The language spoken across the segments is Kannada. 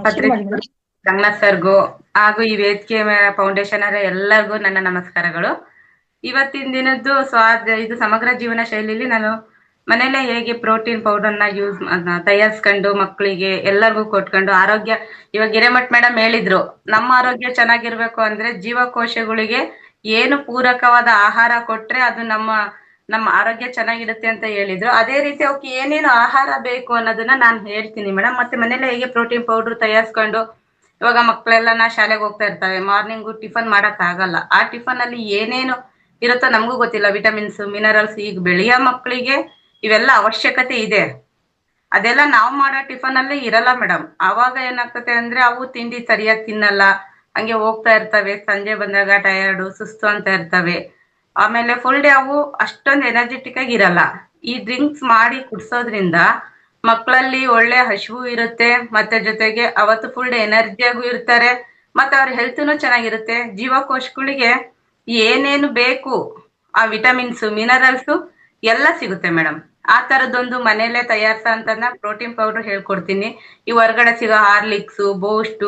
ಪತ್ರಿಕೆ ರಂಗನಾಥ್ ಸರ್ಗೂ ಹಾಗೂ ಈ ವೇದಿಕೆ ಫೌಂಡೇಶನ್ ಎಲ್ಲರಿಗೂ ನನ್ನ ನಮಸ್ಕಾರಗಳು. ಇವತ್ತಿನ ದಿನದ್ದು ಇದು ಸಮಗ್ರ ಜೀವನ ಶೈಲಿಲಿ ನಾನು ಮನೇಲೆ ಹೇಗೆ ಪ್ರೋಟೀನ್ ಪೌಡರ್ನ ತಯಾರಿಸ್ಕೊಂಡು ಮಕ್ಕಳಿಗೆ ಎಲ್ಲರಿಗೂ ಕೊಟ್ಕೊಂಡು ಆರೋಗ್ಯ, ಇವಾಗ ಹಿರೇಮಠ್ ಮೇಡಮ್ ಹೇಳಿದ್ರು, ನಮ್ಮ ಆರೋಗ್ಯ ಚೆನ್ನಾಗಿರ್ಬೇಕು ಅಂದ್ರೆ ಜೀವಕೋಶಗಳಿಗೆ ಏನು ಪೂರಕವಾದ ಆಹಾರ ಕೊಟ್ರೆ ಅದು ನಮ್ಮ ಆರೋಗ್ಯ ಚೆನ್ನಾಗಿರುತ್ತೆ ಅಂತ ಹೇಳಿದ್ರು. ಅದೇ ರೀತಿ ಅವಕ್ಕೆ ಏನೇನು ಆಹಾರ ಬೇಕು ಅನ್ನೋದನ್ನ ನಾನು ಹೇಳ್ತೀನಿ ಮೇಡಮ್. ಮತ್ತೆ ಮನೇಲೆ ಹೇಗೆ ಪ್ರೋಟೀನ್ ಪೌಡರ್ ತಯಾರಿಸ್ಕೊಂಡು, ಇವಾಗ ಮಕ್ಕಳೆಲ್ಲ ಶಾಲೆಗೆ ಹೋಗ್ತಾ ಇರ್ತವೆ, ಮಾರ್ನಿಂಗು ಟಿಫನ್ ಮಾಡಕ್ ಆಗಲ್ಲ. ಆ ಟಿಫನ್ ಅಲ್ಲಿ ಏನೇನು ಇರುತ್ತೋ ನಮಗೂ ಗೊತ್ತಿಲ್ಲ, ವಿಟಮಿನ್ಸ್, ಮಿನರಲ್ಸ್. ಈಗ ಬೆಳೆಯೋ ಮಕ್ಕಳಿಗೆ ಇವೆಲ್ಲ ಅವಶ್ಯಕತೆ ಇದೆ, ಅದೆಲ್ಲ ನಾವು ಮಾಡೋ ಟಿಫನ್ ಅಲ್ಲಿ ಇರಲ್ಲ ಮೇಡಮ್. ಅವಾಗ ಏನಾಗ್ತದೆ ಅಂದ್ರೆ ಅವು ತಿಂಡಿ ಸರಿಯಾಗಿ ತಿನ್ನಲ್ಲ, ಹಂಗೆ ಹೋಗ್ತಾ ಇರ್ತವೆ, ಸಂಜೆ ಬಂದಾಗ ಟಯರ್ಡು ಸುಸ್ತು ಅಂತ ಇರ್ತವೆ. ಆಮೇಲೆ ಫುಲ್ ಡೇ ಅವು ಅಷ್ಟೊಂದು ಎನರ್ಜೆಟಿಕ್ ಆಗಿ ಇರಲ್ಲ. ಈ ಡ್ರಿಂಕ್ಸ್ ಮಾಡಿ ಕುಡ್ಸೋದ್ರಿಂದ ಮಕ್ಕಳಲ್ಲಿ ಒಳ್ಳೆ ಹಸಿವು ಇರುತ್ತೆ, ಮತ್ತೆ ಜೊತೆಗೆ ಅವತ್ತು ಫುಲ್ ಡೇ ಎನರ್ಜಿಯಾಗೂ ಇರ್ತಾರೆ, ಮತ್ತೆ ಅವ್ರ ಹೆಲ್ತ್ನು ಚೆನ್ನಾಗಿರುತ್ತೆ. ಜೀವಕೋಶಗಳಿಗೆ ಏನೇನು ಬೇಕು ಆ ವಿಟಮಿನ್ಸ್, ಮಿನರಲ್ಸ್ ಎಲ್ಲ ಸಿಗುತ್ತೆ ಮೇಡಮ್. ಆ ತರದೊಂದು ಮನೇಲೆ ತಯಾರಿಸೋಂತನ್ನ ಪ್ರೋಟೀನ್ ಪೌಡರ್ ಹೇಳ್ಕೊಡ್ತೀನಿ. ಈ ಹೊರಗಡೆ ಸಿಗೋ ಹಾರ್ಲಿಕ್ಸ್, ಬೂಸ್ಟ್,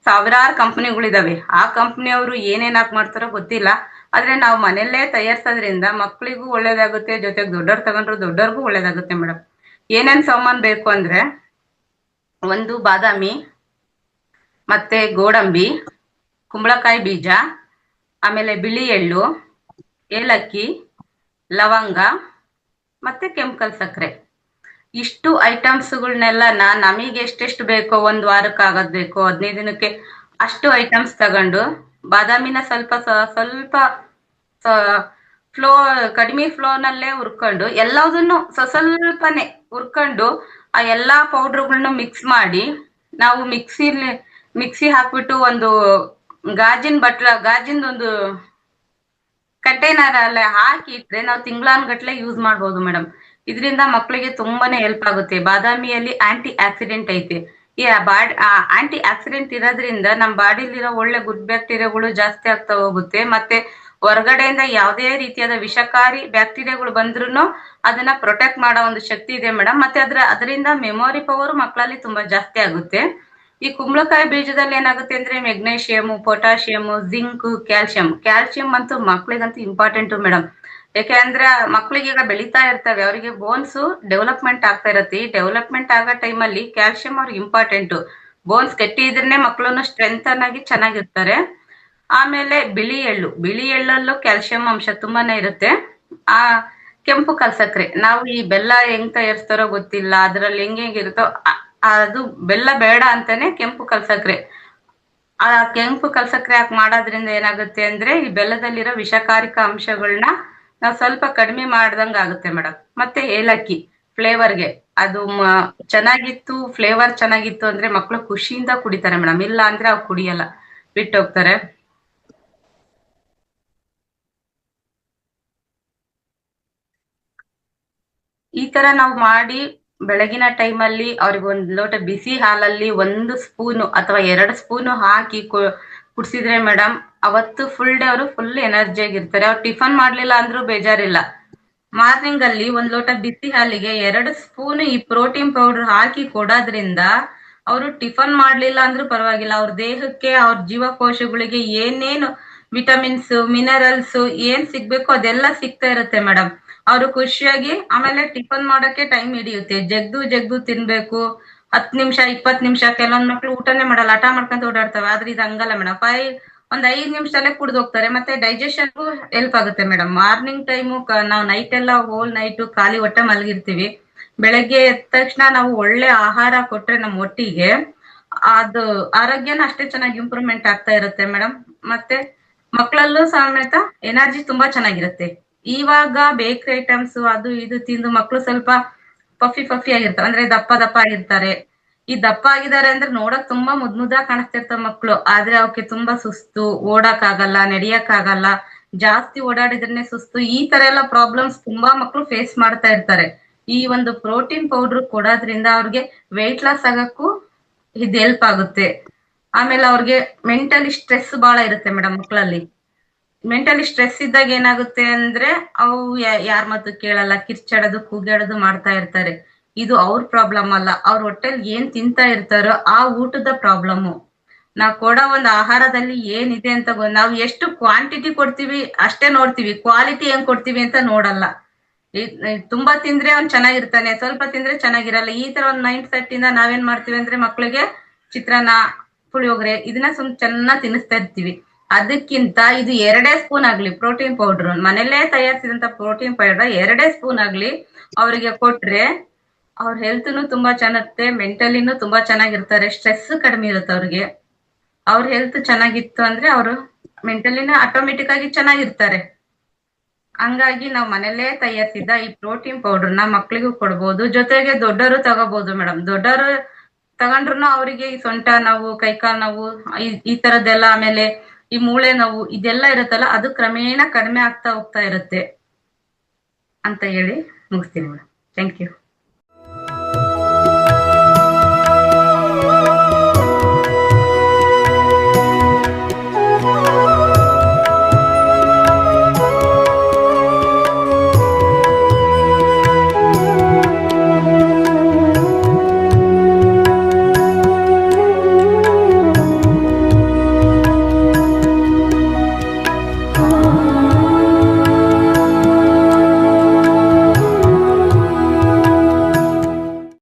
ಸಾವಿರಾರು ಕಂಪನಿಗಳಿದಾವೆ. ಆ ಕಂಪನಿಯವರು ಏನೇನ್ ಹಾಕ್ ಮಾಡ್ತಾರೋ ಗೊತ್ತಿಲ್ಲ, ಆದ್ರೆ ನಾವು ಮನೆಯಲ್ಲೇ ತಯಾರಿಸೋದ್ರಿಂದ ಮಕ್ಕಳಿಗೂ ಒಳ್ಳೇದಾಗುತ್ತೆ, ಜೊತೆಗೆ ದೊಡ್ಡವ್ರು ತಗೊಂಡ್ರು ದೊಡ್ಡವ್ರಿಗೂ ಒಳ್ಳೇದಾಗುತ್ತೆ ಮೇಡಮ್. ಏನೇನ್ ಸಾಮಾನ್ ಬೇಕು ಅಂದ್ರೆ, ಒಂದು ಬಾದಾಮಿ, ಮತ್ತೆ ಗೋಡಂಬಿ, ಕುಂಬಳಕಾಯಿ ಬೀಜ, ಆಮೇಲೆ ಬಿಳಿ ಎಳ್ಳು, ಏಲಕ್ಕಿ, ಲವಂಗ, ಮತ್ತೆ ಕೆಂಪಲ್ ಸಕ್ಕರೆ. ಇಷ್ಟು ಐಟಮ್ಸ್ಗಳನ್ನೆಲ್ಲ ನಮಗೆ ಎಷ್ಟೆಷ್ಟು ಬೇಕೋ, ಒಂದ್ ವಾರಕ್ಕೆ ಆಗೋದ್ ಬೇಕು, 15 ದಿನಕ್ಕೆ, ಅಷ್ಟು ಐಟಮ್ಸ್ ತಗೊಂಡು ಬಾದಾಮಿನ ಸ್ವಲ್ಪ ಫ್ಲೋ, ಕಡಿಮೆ ಫ್ಲೋನಲ್ಲೇ ಹುರ್ಕೊಂಡು ಎಲ್ಲದನ್ನು ಸ್ವಲ್ಪನೇ ಹುರ್ಕೊಂಡು ಆ ಎಲ್ಲಾ ಪೌಡರ್ಗಳನ್ನ ಮಿಕ್ಸ್ ಮಾಡಿ ನಾವು ಮಿಕ್ಸಿ ಹಾಕ್ಬಿಟ್ಟು ಒಂದು ಗಾಜಿಂದೊಂದು ಕಂಟೈನರ್ ಅಲ್ಲೇ ಹಾಕಿ ಇಟ್ರೆ ನಾವು ತಿಂಗಳಾನ್ಗಟ್ಲೆ ಯೂಸ್ ಮಾಡ್ಬೋದು ಮೇಡಮ್. ಇದರಿಂದ ಮಕ್ಕಳಿಗೆ ತುಂಬಾನೇ ಹೆಲ್ಪ್ ಆಗುತ್ತೆ. ಬಾದಾಮಿಯಲ್ಲಿ ಆಂಟಿ ಆಕ್ಸಿಡೆಂಟ್ ಐತೆ. ಈ ಆಂಟಿ ಆಕ್ಸಿಡೆಂಟ್ ಇರೋದ್ರಿಂದ ನಮ್ಮ ಬಾಡಿಲಿರೋ ಒಳ್ಳೆ ಗುಡ್ ಬ್ಯಾಕ್ಟೀರಿಯಾಗಳು ಜಾಸ್ತಿ ಆಗ್ತಾ ಹೋಗುತ್ತೆ. ಮತ್ತೆ ಹೊರಗಡೆಯಿಂದ ಯಾವುದೇ ರೀತಿಯಾದ ವಿಷಕಾರಿ ಬ್ಯಾಕ್ಟೀರಿಯಾಗಳು ಬಂದ್ರು ಅದನ್ನ ಪ್ರೊಟೆಕ್ಟ್ ಮಾಡೋ ಒಂದು ಶಕ್ತಿ ಇದೆ ಮೇಡಮ್. ಮತ್ತೆ ಅದರಿಂದ ಮೆಮೊರಿ ಪವರ್ ಮಕ್ಕಳಲ್ಲಿ ತುಂಬಾ ಜಾಸ್ತಿ ಆಗುತ್ತೆ. ಈ ಕುಂಬಳಕಾಯಿ ಬೀಜದಲ್ಲಿ ಏನಾಗುತ್ತೆ ಅಂದ್ರೆ ಮೆಗ್ನೀಷಿಯಮ್, ಪೊಟ್ಯಾಷಿಯಮ್, ಜಿಂಕ್, ಕ್ಯಾಲ್ಸಿಯಂ ಅಂತೂ ಮಕ್ಳಿಗಂತೂ ಇಂಪಾರ್ಟೆಂಟ್ ಮೇಡಮ್. ಯಾಕೆಂದ್ರೆ ಮಕ್ಳಿಗೆ ಈಗ ಬೆಳೀತಾ ಇರ್ತವೆ, ಅವರಿಗೆ ಬೋನ್ಸ್ ಡೆವಲಪ್ಮೆಂಟ್ ಆಗ್ತಾ ಇರತ್ತೆ. ಈ ಡೆವಲಪ್ಮೆಂಟ್ ಆಗೋ ಟೈಮಲ್ಲಿ ಕ್ಯಾಲ್ಸಿಯಂ ಅವ್ರಿಗೆ ಇಂಪಾರ್ಟೆಂಟ್. ಬೋನ್ಸ್ ಗಟ್ಟಿ ಇದ್ರೇನೆ ಮಕ್ಕಳನ್ನು ಸ್ಟ್ರೆಂಥನ್ ಆಗಿ ಚೆನ್ನಾಗಿರ್ತಾರೆ. ಆಮೇಲೆ ಬಿಳಿ ಎಳ್ಳಲ್ಲೂ ಕ್ಯಾಲ್ಸಿಯಂ ಅಂಶ ತುಂಬಾನೇ ಇರುತ್ತೆ. ಆ ಕೆಂಪು ಕಲ್ಸಕ್ರೆ, ನಾವು ಈ ಬೆಲ್ಲ ಹೆಂಗ್ ತಯಾರಿಸ್ತಾರೋ ಗೊತ್ತಿಲ್ಲ, ಅದ್ರಲ್ಲಿ ಹೆಂಗಿರುತ್ತೋ ಅದು ಬೆಲ್ಲ ಬೇಡ ಅಂತಾನೆ ಕೆಂಪು ಕಲ್ಸಕ್ರೆ. ಆ ಕೆಂಪು ಕಲ್ಸಕ್ರೆ ಹಾಕಿ ಮಾಡೋದ್ರಿಂದ ಏನಾಗುತ್ತೆ ಅಂದ್ರೆ ಈ ಬೆಲ್ಲದಲ್ಲಿರೋ ವಿಷಕಾರಿಕ ಅಂಶಗಳನ್ನ ನಾವು ಸ್ವಲ್ಪ ಕಡಿಮೆ ಮಾಡ್ದಂಗ ಆಗುತ್ತೆ ಮೇಡಮ್. ಮತ್ತೆ ಏಲಕ್ಕಿ ಫ್ಲೇವರ್ಗೆ, ಅದು ಚೆನ್ನಾಗಿತ್ತು, ಫ್ಲೇವರ್ ಚೆನ್ನಾಗಿತ್ತು ಅಂದ್ರೆ ಮಕ್ಕಳು ಖುಷಿಯಿಂದ ಕುಡಿತಾರೆ ಮೇಡಮ್. ಇಲ್ಲ ಅಂದ್ರೆ ಅವ್ರು ಕುಡಿಯಲ್ಲ, ಬಿಟ್ಟು ಹೋಗ್ತಾರೆ. ಈ ತರ ನಾವು ಮಾಡಿ ಬೆಳಗಿನ ಟೈಮಲ್ಲಿ ಅವ್ರಿಗೆ ಒಂದು ಲೋಟ ಬಿಸಿ ಹಾಲಲ್ಲಿ 1 ಸ್ಪೂನು ಅಥವಾ 2 ಸ್ಪೂನು ಹಾಕಿ ಕುಡ್ಸಿದ್ರೆ ಮೇಡಮ್, ಅವತ್ತು ಫುಲ್ ಡೇ ಅವರು ಫುಲ್ ಎನರ್ಜಿ ಆಗಿರ್ತಾರೆ. ಅವ್ರು ಟಿಫನ್ ಮಾಡ್ಲಿಲ್ಲ ಅಂದ್ರೂ ಬೇಜಾರಿಲ್ಲ. ಮಾರ್ನಿಂಗ್ ಅಲ್ಲಿ 1 ಲೋಟ ಬಿಸಿ ಹಾಲಿಗೆ 2 ಸ್ಪೂನ್ ಈ ಪ್ರೋಟೀನ್ ಪೌಡರ್ ಹಾಕಿ ಕೊಡೋದ್ರಿಂದ ಅವರು ಟಿಫನ್ ಮಾಡ್ಲಿಲ್ಲ ಅಂದ್ರೂ ಪರವಾಗಿಲ್ಲ, ಅವ್ರ ದೇಹಕ್ಕೆ, ಅವ್ರ ಜೀವಕೋಶಗಳಿಗೆ ಏನೇನು ವಿಟಮಿನ್ಸ್, ಮಿನರಲ್ಸ್ ಏನ್ ಸಿಗ್ಬೇಕು ಅದೆಲ್ಲ ಸಿಗ್ತಾ ಇರುತ್ತೆ ಮೇಡಮ್. ಅವರು ಖುಷಿಯಾಗಿ ಆಮೇಲೆ ಟಿಫನ್ ಮಾಡೋಕೆ ಟೈಮ್ ಹಿಡಿಯುತ್ತೆ. ಜಗ್ದು ತಿನ್ಬೇಕು, 10 ನಿಮಿಷ 20 ನಿಮಿಷ. ಕೆಲವೊಂದ್ ಮಕ್ಳು ಊಟನೇ ಮಾಡಲ್ಲ, ಹಠ ಮಾಡ್ಕೊಂತ ಓಡಾಡ್ತವೆ. ಆದ್ರೆ ಇದು ಹಂಗಲ್ಲ ಮೇಡಮ್. ಒಂದ್ 5 ನಿಮಿಷದಲ್ಲೇ ಕುಡ್ದು ಹೋಗ್ತಾರೆ. ಮತ್ತೆ ಡೈಜೆಷನ್ಗೂ ಹೆಲ್ಪ್ ಆಗುತ್ತೆ ಮೇಡಮ್. ಮಾರ್ನಿಂಗ್ ಟೈಮು ನಾವು ನೈಟ್ ಎಲ್ಲ ಹೋಲ್ ನೈಟ್ ಖಾಲಿ ಹೊಟ್ಟೆ ಮಲಗಿರ್ತೀವಿ. ಬೆಳಗ್ಗೆ ಎದ್ದ ತಕ್ಷಣ ನಾವು ಒಳ್ಳೆ ಆಹಾರ ಕೊಟ್ರೆ ನಮ್ಮ ಹೊಟ್ಟಿಗೆ ಅದು ಆರೋಗ್ಯನ ಅಷ್ಟೇ ಚೆನ್ನಾಗಿ ಇಂಪ್ರೂವ್ಮೆಂಟ್ ಆಗ್ತಾ ಇರುತ್ತೆ ಮೇಡಮ್. ಮತ್ತೆ ಮಕ್ಕಳಲ್ಲೂ ಸಮೇತ ಎನರ್ಜಿ ತುಂಬಾ ಚೆನ್ನಾಗಿರುತ್ತೆ. ಇವಾಗ ಬೇಕರಿ ಐಟಮ್ಸ್ ಅದು ಇದು ತಿಂದು ಮಕ್ಕಳು ಸ್ವಲ್ಪ ಪಫಿ ಆಗಿರ್ತಾರೆ, ಅಂದ್ರೆ ದಪ್ಪ ಆಗಿರ್ತಾರೆ. ಈ ದಪ್ಪ ಆಗಿದ್ದಾರೆ ಅಂದ್ರೆ ನೋಡಕ್ ತುಂಬಾ ಮುದ್ದಾಗಿ ಕಾಣಿಸ್ತಿರ್ತಾವ ಮಕ್ಕಳು, ಆದ್ರೆ ಅವಕ್ಕೆ ತುಂಬಾ ಸುಸ್ತು, ಓಡಕ್ ಆಗಲ್ಲ, ನಡಿಯಕ್ ಆಗಲ್ಲ, ಜಾಸ್ತಿ ಓಡಾಡಿದ್ರೇನೆ ಸುಸ್ತು. ಈ ತರ ಎಲ್ಲ ಪ್ರಾಬ್ಲಮ್ಸ್ ತುಂಬಾ ಮಕ್ಕಳು ಫೇಸ್ ಮಾಡ್ತಾ ಇರ್ತಾರೆ. ಈ ಒಂದು ಪ್ರೋಟೀನ್ ಪೌಡರ್ ಕೊಡೋದ್ರಿಂದ ಅವ್ರಿಗೆ ವೆಯ್ಟ್ ಲಾಸ್ ಆಗಕ್ಕೂ ಇದು ಹೆಲ್ಪ್ ಆಗುತ್ತೆ. ಆಮೇಲೆ ಅವ್ರಿಗೆ ಮೆಂಟಲಿ ಸ್ಟ್ರೆಸ್ ಬಹಳ ಇರುತ್ತೆ ಮೇಡಮ್. ಮಕ್ಕಳಲ್ಲಿ ಮೆಂಟಲಿ ಸ್ಟ್ರೆಸ್ ಇದ್ದಾಗ ಏನಾಗುತ್ತೆ ಅಂದ್ರೆ ಅವು ಯಾರ ಮಾತು ಕೇಳಲ್ಲ, ಕಿರ್ಚಾಡೋದು, ಕೂಗಾಡೋದು ಮಾಡ್ತಾ ಇರ್ತಾರೆ. ಇದು ಅವ್ರ ಪ್ರಾಬ್ಲಮ್ ಅಲ್ಲ. ಅವ್ರ ಹೊಟ್ಟೆಲ್ ಏನ್ ತಿಂತಾ ಇರ್ತಾರೋ ಆ ಊಟದ ಪ್ರಾಬ್ಲಮ್ಮು. ನಾವ್ ಕೊಡೋ ಒಂದು ಆಹಾರದಲ್ಲಿ ಏನಿದೆ ಅಂತ ನಾವು ಎಷ್ಟು ಕ್ವಾಂಟಿಟಿ ಕೊಡ್ತೀವಿ ಅಷ್ಟೇ ನೋಡ್ತೀವಿ, ಕ್ವಾಲಿಟಿ ಹೆಂಗ್ ಕೊಡ್ತೀವಿ ಅಂತ ನೋಡಲ್ಲ. ತುಂಬಾ ತಿಂದ್ರೆ ಅವ್ನ್ ಚೆನ್ನಾಗಿರ್ತಾನೆ, ಸ್ವಲ್ಪ ತಿಂದ್ರೆ ಚೆನ್ನಾಗಿರಲ್ಲ. ಈ ತರ ಒಂದ್ ಮೈಂಡ್ ಸೆಟ್ ಇಂದ ನಾವೇನ್ ಮಾಡ್ತೀವಿ ಅಂದ್ರೆ ಮಕ್ಳಿಗೆ ಚಿತ್ರಾನ್ನ, ಪುಳಿಯೋಗರೆ ಇದನ್ನ ಚೆನ್ನಾಗ್ ತಿನ್ನಿಸ್ತಾ ಇರ್ತೀವಿ. ಅದಕ್ಕಿಂತ ಇದು 2 ಸ್ಪೂನ್ ಆಗ್ಲಿ ಪ್ರೋಟೀನ್ ಪೌಡರ್, ಮನೇಲೇ ತಯಾರಿಸಿದಂತ ಪ್ರೋಟೀನ್ ಪೌಡರ್ 2 ಸ್ಪೂನ್ ಆಗ್ಲಿ ಅವ್ರಿಗೆ ಕೊಟ್ರೆ ಅವ್ರ ಹೆಲ್ತ್ನು ತುಂಬಾ ಚೆನ್ನಾಗಿರುತ್ತೆ, ಮೆಂಟಲಿನೂ ತುಂಬಾ ಚೆನ್ನಾಗಿರ್ತಾರೆ, ಸ್ಟ್ರೆಸ್ ಕಡಿಮೆ ಇರುತ್ತೆ ಅವ್ರಿಗೆ. ಅವ್ರ ಹೆಲ್ತ್ ಚೆನ್ನಾಗಿತ್ತು ಅಂದ್ರೆ ಅವರು ಮೆಂಟಲಿನ ಆಟೋಮೆಟಿಕ್ ಆಗಿ ಚೆನ್ನಾಗಿರ್ತಾರೆ. ಹಂಗಾಗಿ ನಾವು ಮನೇಲೇ ತಯಾರಿಸಿದ ಈ ಪ್ರೋಟೀನ್ ಪೌಡರ್ನ ಮಕ್ಳಿಗೂ ಕೊಡ್ಬೋದು, ಜೊತೆಗೆ ದೊಡ್ಡವರು ತಗೋಬಹುದು ಮೇಡಮ್. ದೊಡ್ಡವರು ತಗೊಂಡ್ರು ಅವರಿಗೆ ಈ ಸೊಂಟ ನೋವು, ಕೈಕಾಲ್ ನೋವು, ಈ ತರದ್ದೆಲ್ಲ, ಆಮೇಲೆ ಈ ಮೂಳೆ ನೋವು ಇದೆಲ್ಲ ಇರುತ್ತಲ್ಲ, ಅದು ಕ್ರಮೇಣ ಕಡಿಮೆ ಆಗ್ತಾ ಹೋಗ್ತಾ ಇರುತ್ತೆ ಅಂತ ಹೇಳಿ ಮುಗಿಸ್ತೀನಿ ಮೇಡಮ್. Thank you.